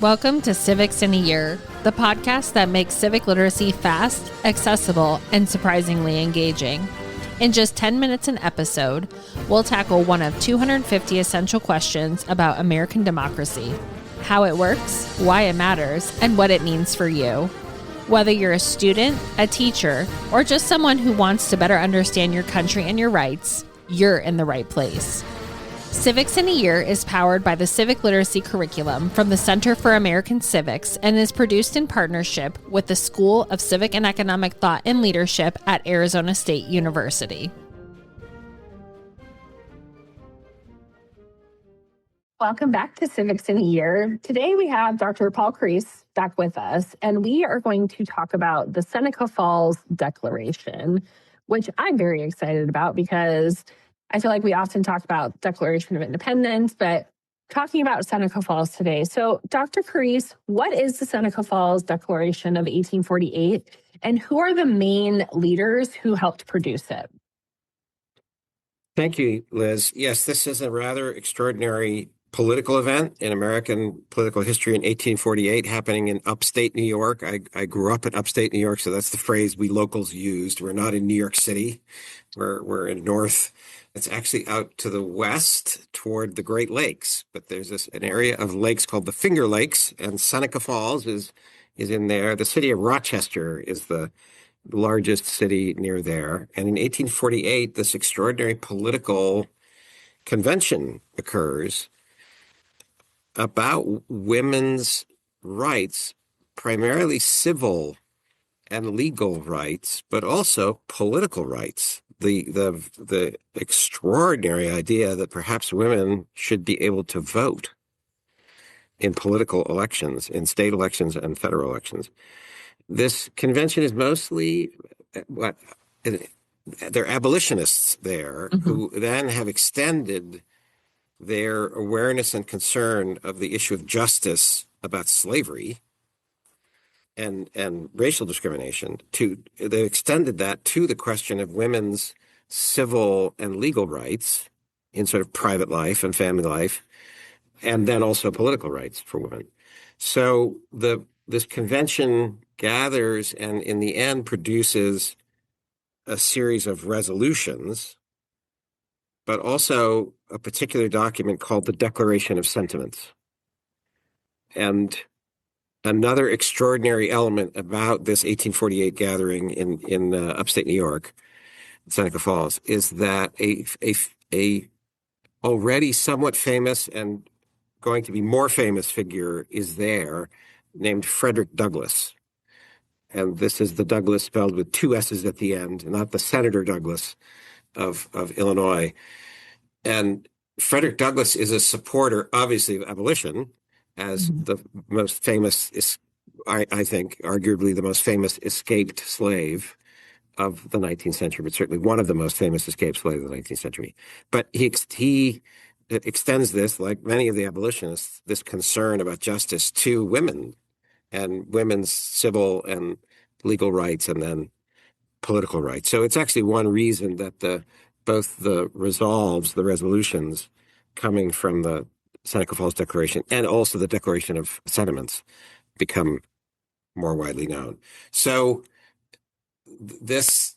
Welcome to Civics in a Year, the podcast that makes civic literacy fast, accessible, and surprisingly engaging. In just 10 minutes an episode, we'll tackle one of 250 essential questions about American democracy, how it works, why it matters, and what it means for you. Whether you're a student, a teacher, or just someone who wants to better understand your country and your rights, you're in the right place. Civics in a Year is powered by the Civic Literacy Curriculum from the Center for American Civics and is produced in partnership with the School of Civic and Economic Thought and Leadership at Arizona State University. Welcome back to Civics in a Year. Today we have Dr. Paul Crease back with us, and we are going to talk about the Seneca Falls Declaration, which I'm very excited about because I feel like we often talk about Declaration of Independence, but talking about Seneca Falls today. So, Dr. Crease, what is the Seneca Falls Declaration of 1848, and who are the main leaders who helped produce it? Thank you, Liz. Yes, this is a rather extraordinary political event in American political history in 1848, happening in upstate New York. I grew up in upstate New York, so that's the phrase we locals used. We're not in New York City. We're in North. It's actually out to the west toward the Great Lakes, but there's an area of lakes called the Finger Lakes, and Seneca Falls is in there. The city of Rochester is the largest city near there. And in 1848, this extraordinary political convention occurs about women's rights, primarily civil and legal rights, but also political rights. The extraordinary idea that perhaps women should be able to vote in political elections, in state elections and federal elections. This convention is mostly they're abolitionists there who then have extended their awareness and concern of the issue of justice about slavery and racial discrimination they extended that to the question of women's civil and legal rights in sort of private life and family life, and then also political rights for women. So this convention gathers and in the end produces a series of resolutions, but also a particular document called the Declaration of Sentiments. And another extraordinary element about this 1848 gathering in upstate New York, Seneca Falls, is that a already somewhat famous and going to be more famous figure is there named Frederick Douglass. And this is the Douglass spelled with two S's at the end, not the Senator Douglas of Illinois. And Frederick Douglass is a supporter, obviously, of abolition, as the most famous, I think, arguably the most famous escaped slave of the 19th century, but certainly one of the most famous escaped slaves of the 19th century. But he extends this, like many of the abolitionists, this concern about justice to women and women's civil and legal rights and then political rights. So it's actually one reason that both the resolutions coming from the Seneca Falls Declaration and also the Declaration of Sentiments become more widely known. So this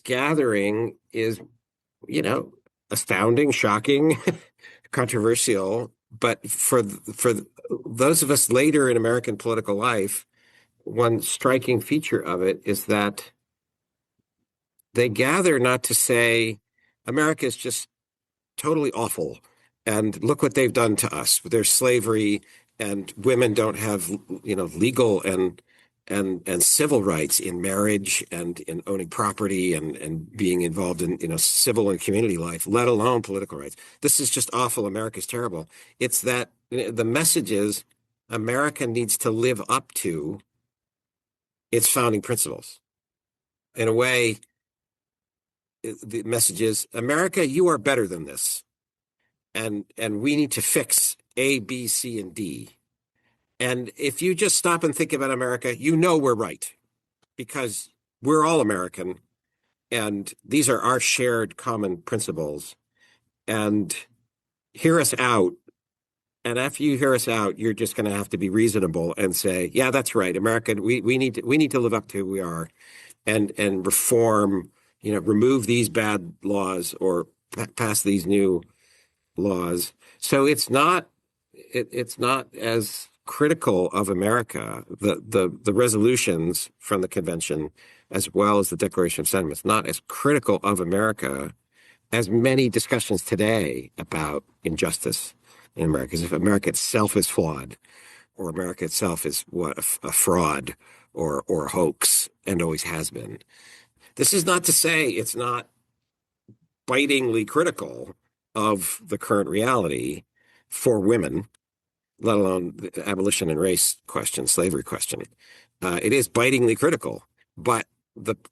gathering is, astounding, shocking, controversial. But for those of us later in American political life, one striking feature of it is that they gather not to say America is just totally awful and look what they've done to us. There's slavery and women don't have, legal and civil rights in marriage and in owning property and being involved in, civil and community life, let alone political rights. This is just awful. America's terrible. It's that the message is America needs to live up to its founding principles. In a way, the message is, America, you are better than this. And we need to fix A, B, C, and D. And if you just stop and think about America, we're right, because we're all American, and these are our shared common principles. And hear us out And after you hear us out, you're just going to have to be reasonable and say, yeah, that's right. America, we need to live up to who we are and reform, remove these bad laws or pass these new laws. So it's not as critical of America, the resolutions from the convention, as well as the Declaration of Sentiments, not as critical of America as many discussions today about injustice in America, as if America itself is flawed, or America itself is a fraud or a hoax and always has been. This is not to say it's not bitingly critical of the current reality for women, let alone the abolition and race question, slavery question. It is bitingly critical, but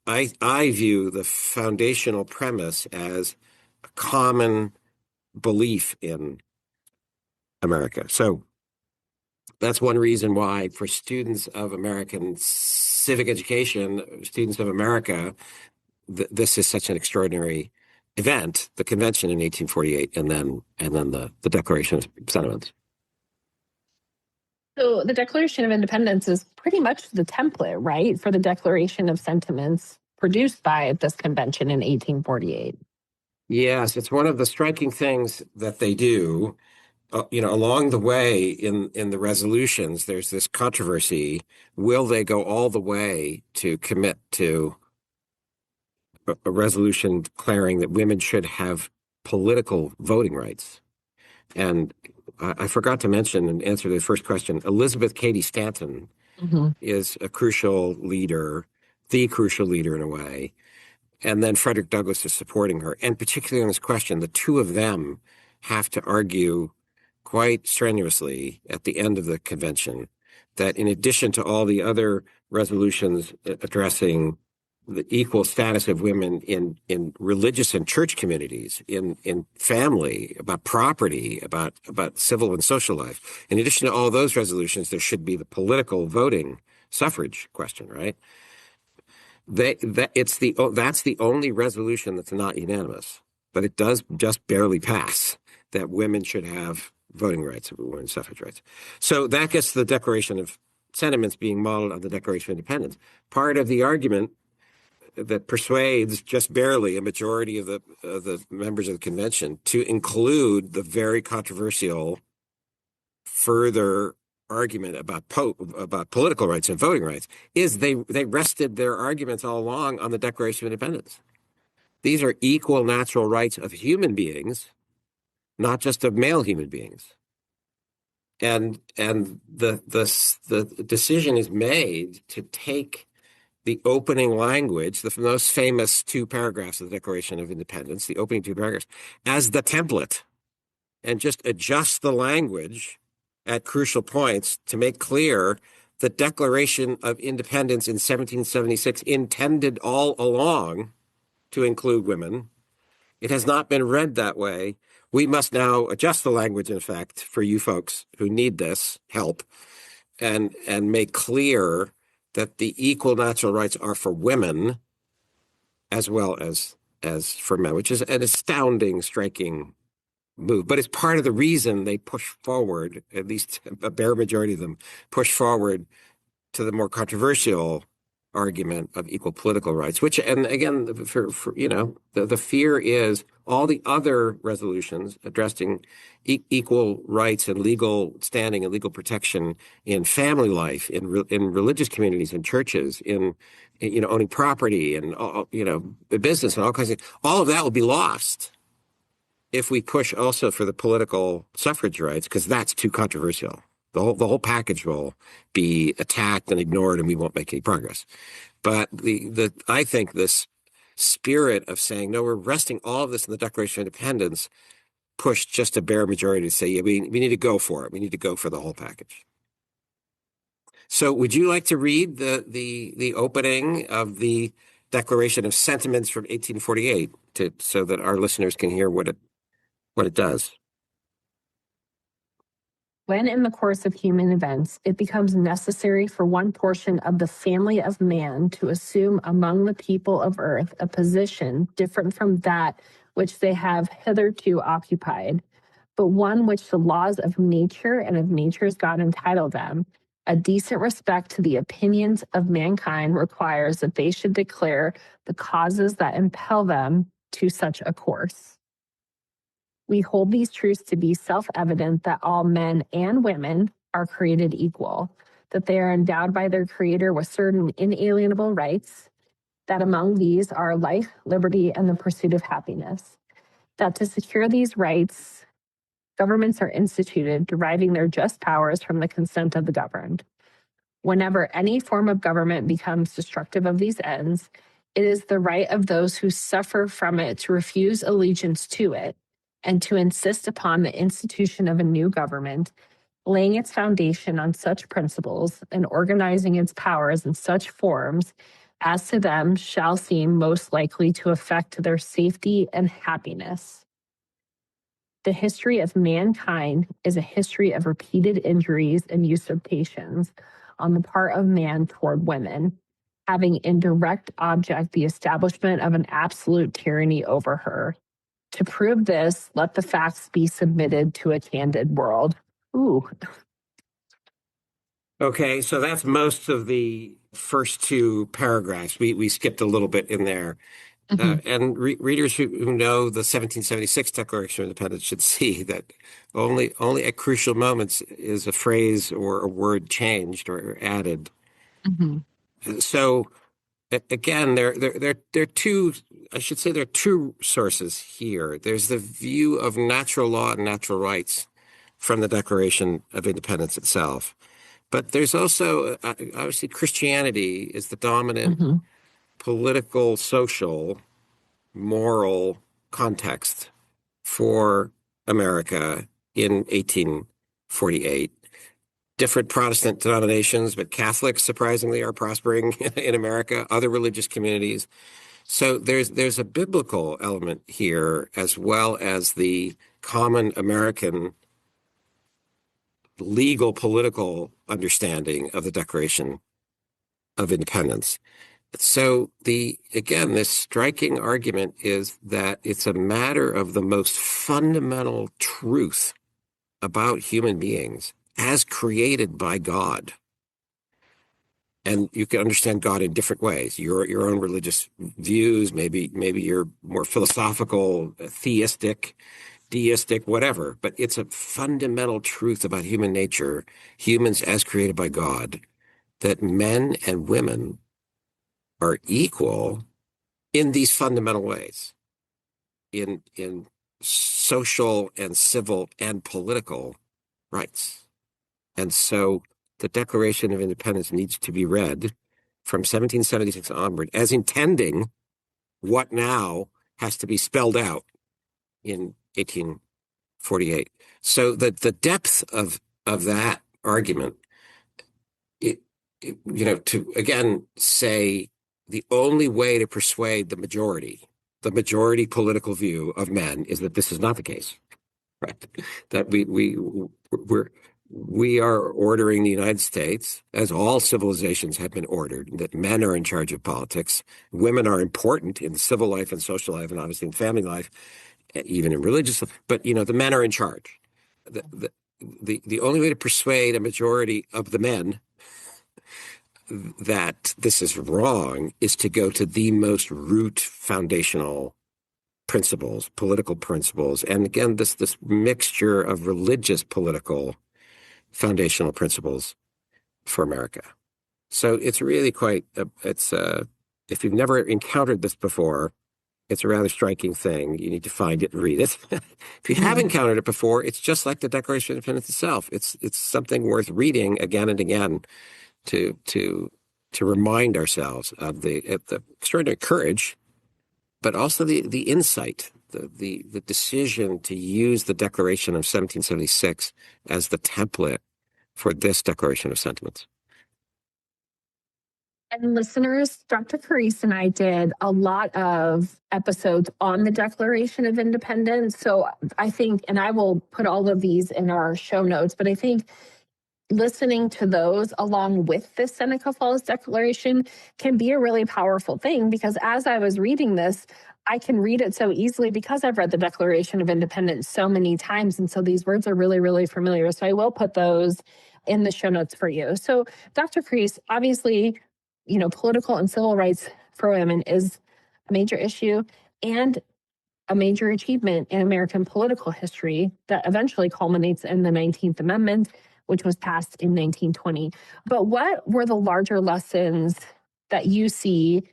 I view the foundational premise as a common belief in America. So that's one reason why for students of American civic education, students of America, this is such an extraordinary event, the convention in 1848, and then the Declaration of Sentiments. So the Declaration of Independence is pretty much the template, right, for the Declaration of Sentiments produced by this convention in 1848. Yes, it's one of the striking things that they do. Along the way in the resolutions, there's this controversy. Will they go all the way to commit to a resolution declaring that women should have political voting rights? And I forgot to mention in answer to the first question, Elizabeth Cady Stanton is a crucial leader, the crucial leader in a way. And then Frederick Douglass is supporting her. And particularly on this question, the two of them have to argue quite strenuously at the end of the convention that in addition to all the other resolutions addressing the equal status of women in religious and church communities, in family, about property, about civil and social life. In addition to all those resolutions, there should be the political voting suffrage question, right? That's the only resolution that's not unanimous, but it does just barely pass that women should have voting rights, women's suffrage rights. So that gets to the Declaration of Sentiments being modeled on the Declaration of Independence. Part of the argument that persuades just barely a majority of the members of the convention to include the very controversial further argument about political rights and voting rights is they rested their arguments all along on the Declaration of Independence. These are equal natural rights of human beings, not just of male human beings. And the decision is made to take the opening language, the most famous two paragraphs of the Declaration of Independence, the opening two paragraphs, as the template, and just adjust the language at crucial points to make clear the Declaration of Independence in 1776 intended all along to include women. It has not been read that way. We must now adjust the language, in fact, for you folks who need this help, and make clear that the equal natural rights are for women as well as for men, which is an astounding, striking move. But it's part of the reason they push forward, at least a bare majority of them, push forward to the more controversial argument of equal political rights, which, and again, the fear is all the other resolutions addressing equal rights and legal standing and legal protection in family life, in religious communities, in churches, in owning property and business and all kinds of, all of that will be lost if we push also for the political suffrage rights, because that's too controversial. The whole package will be attacked and ignored, and we won't make any progress. But I think this spirit of saying, no, we're resting all of this in the Declaration of Independence, pushed just a bare majority to say, yeah, we need to go for it. We need to go for the whole package. So would you like to read the opening of the Declaration of Sentiments from 1848 so that our listeners can hear what it does? When in the course of human events, it becomes necessary for one portion of the family of man to assume among the people of earth a position different from that which they have hitherto occupied, but one which the laws of nature and of nature's God entitle them. A decent respect to the opinions of mankind requires that they should declare the causes that impel them to such a course. We hold these truths to be self-evident that all men and women are created equal, that they are endowed by their Creator with certain inalienable rights, that among these are life, liberty, and the pursuit of happiness, that to secure these rights, governments are instituted, deriving their just powers from the consent of the governed. Whenever any form of government becomes destructive of these ends, it is the right of those who suffer from it to refuse allegiance to it and to insist upon the institution of a new government, laying its foundation on such principles and organizing its powers in such forms as to them shall seem most likely to affect their safety and happiness. The history of mankind is a history of repeated injuries and usurpations on the part of man toward women, having in direct object the establishment of an absolute tyranny over her. To prove this, let the facts be submitted to a candid world. Ooh. Okay, so that's most of the first two paragraphs. We skipped a little bit in there. And readers who know the 1776 Declaration of Independence should see that only at crucial moments is a phrase or a word changed or added. So again, there are two. I should say there are two sources here. There's the view of natural law and natural rights from the Declaration of Independence itself, but there's also obviously Christianity is the dominant political, social, moral context for America in 1848. Different Protestant denominations, but Catholics surprisingly are prospering in America, other religious communities. So there's a biblical element here as well as the common American legal political understanding of the Declaration of Independence. So this striking argument is that it's a matter of the most fundamental truth about human beings as created by God. And you can understand God in different ways. Your own religious views, maybe you're more philosophical, theistic, deistic, whatever. But it's a fundamental truth about human nature, humans as created by God, that men and women are equal in these fundamental ways, in social and civil and political rights. And so the Declaration of Independence needs to be read from 1776 onward as intending what now has to be spelled out in 1848. So the depth of that argument, to again say the only way to persuade the majority political view of men is that this is not the case, right? That we are ordering the United States, as all civilizations have been ordered, that men are in charge of politics. Women are important in civil life and social life and obviously in family life, even in religious life. But, the men are in charge. The only way to persuade a majority of the men that this is wrong is to go to the most root foundational principles, political principles. And again, this mixture of religious, political, foundational principles for America. So it's really quite, if you've never encountered this before, it's a rather striking thing. You need to find it and read it. If you have encountered it before, it's just like the Declaration of Independence itself. It's something worth reading again and again to remind ourselves of the extraordinary courage, but also the insight, the decision to use the Declaration of 1776 as the template for this Declaration of Sentiments. And listeners, Dr. Carice and I did a lot of episodes on the Declaration of Independence. So I think, and I will put all of these in our show notes, but I think listening to those along with the Seneca Falls Declaration can be a really powerful thing, because as I was reading this, I can read it so easily because I've read the Declaration of Independence so many times. And so these words are really, really familiar. So I will put those in the show notes for you. So Dr. Kreis, obviously, political and civil rights for women is a major issue and a major achievement in American political history that eventually culminates in the 19th Amendment, which was passed in 1920. But what were the larger lessons that you see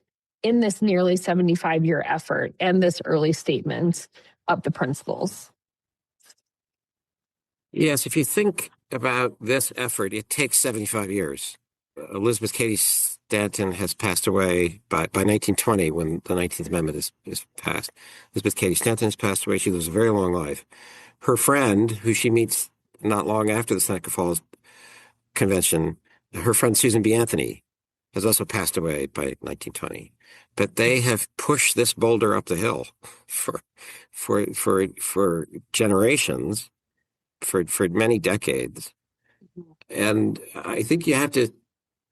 in this nearly 75-year effort and this early statement of the principles? Yes, if you think about this effort, it takes 75 years. Elizabeth Cady Stanton has passed away by 1920 when the 19th Amendment is passed. Elizabeth Cady Stanton has passed away. She lives a very long life. Her friend, who she meets not long after the Seneca Falls Convention, her friend Susan B. Anthony, has also passed away by 1920. But they have pushed this boulder up the hill for generations, for many decades. And I think you have to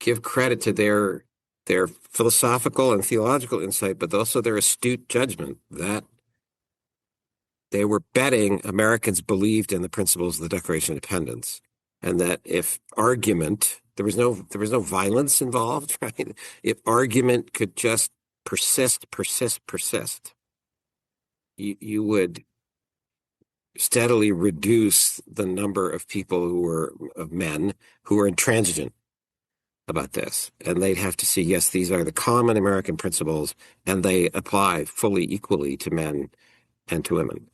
give credit to their philosophical and theological insight, but also their astute judgment that they were betting Americans believed in the principles of the Declaration of Independence, and that if argument, there was no violence involved, right? If argument could just persist, you would steadily reduce the number of people of men who were intransigent about this. And they'd have to see, yes, these are the common American principles, and they apply fully equally to men and to women.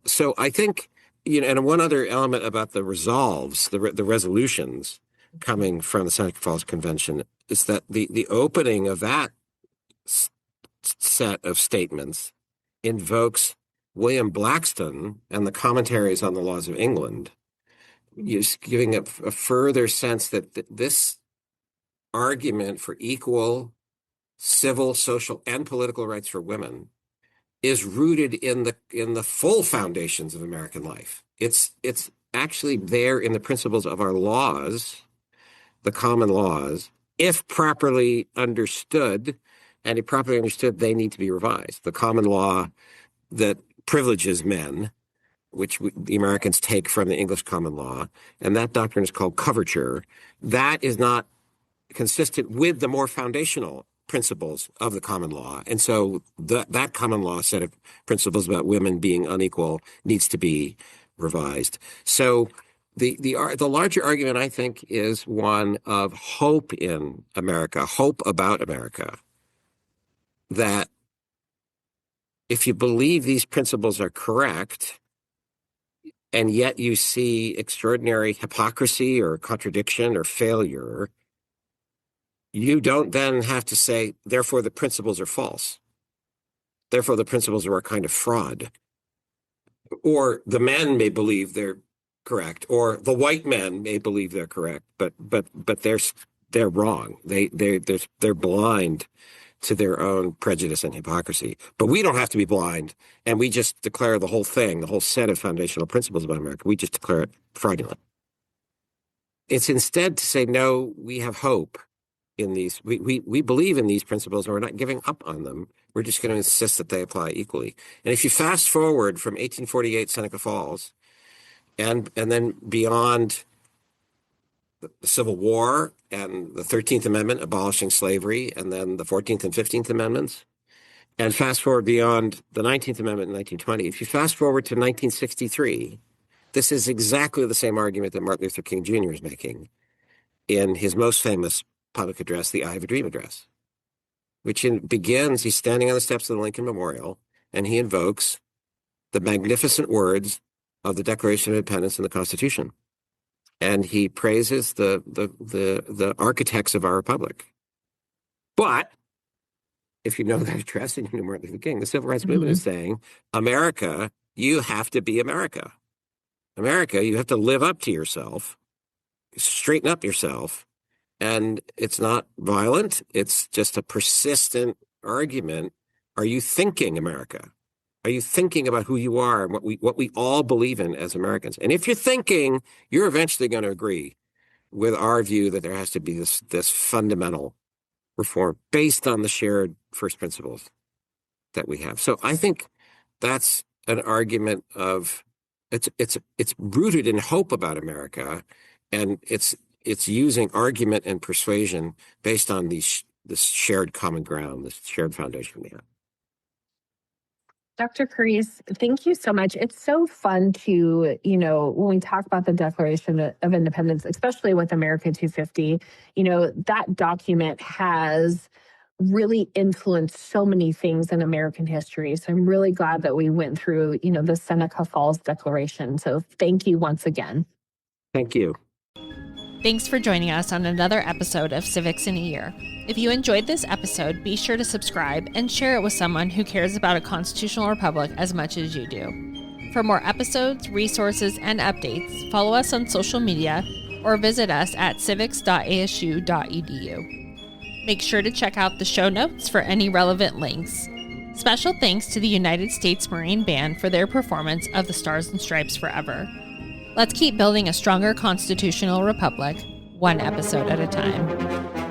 So I think, and one other element about the resolves, the resolutions coming from the Seneca Falls Convention is that the opening of that set of statements invokes William Blackstone and the commentaries on the laws of England, giving a further sense that this argument for equal civil, social, and political rights for women is rooted in the full foundations of American life. It's actually there in the principles of our laws, the common laws, if properly understood, and if properly understood, they need to be revised. The common law that privileges men, which the Americans take from the English common law, and that doctrine is called coverture, that is not consistent with the more foundational principles of the common law. And so that common law set of principles about women being unequal needs to be revised. So the larger argument, I think, is one of hope in America, hope about America, that if you believe these principles are correct, and yet you see extraordinary hypocrisy or contradiction or failure, you don't then have to say, therefore the principles are false. Therefore the principles are a kind of fraud. Or the men may believe they're correct, or the white men may believe they're correct, but they're wrong. They're blind to their own prejudice and hypocrisy. But we don't have to be blind, and we just declare the whole thing, the whole set of foundational principles about America, we just declare it fraudulent. It's instead to say, no, we have hope in these. We believe in these principles, and we're not giving up on them. We're just going to insist that they apply equally. And if you fast forward from 1848 Seneca Falls, and then beyond the Civil War and the 13th Amendment abolishing slavery, and then the 14th and 15th Amendments, and fast forward beyond the 19th Amendment in 1920, if you fast forward to 1963, this is exactly the same argument that Martin Luther King Jr. is making in his most famous public address, the I Have a Dream address, which begins, he's standing on the steps of the Lincoln Memorial, and he invokes the magnificent words of the Declaration of Independence and the Constitution. And he praises the architects of our republic. But if you know that address and you know Martin Luther King, the civil rights movement is saying, America, you have to be America. America, you have to live up to yourself, straighten up yourself. And it's not violent. It's just a persistent argument. Are you thinking America? Are you thinking about who you are and what we all believe in as Americans? And if you're thinking, you're eventually going to agree with our view that there has to be this fundamental reform based on the shared first principles. that we have. So I think that's an argument of it's rooted in hope about America, and it's using argument and persuasion based on this shared common ground, this shared foundation we have. Dr. Carice, thank you so much. It's so fun to, when we talk about the Declaration of Independence, especially with America 250, that document has really influenced so many things in American history. So I'm really glad that we went through, the Seneca Falls Declaration. So thank you once again. Thank you. Thanks for joining us on another episode of Civics in a Year. If you enjoyed this episode, be sure to subscribe and share it with someone who cares about a constitutional republic as much as you do. For more episodes, resources, and updates, follow us on social media or visit us at civics.asu.edu. Make sure to check out the show notes for any relevant links. Special thanks to the United States Marine Band for their performance of the Stars and Stripes Forever. Let's keep building a stronger constitutional republic, one episode at a time.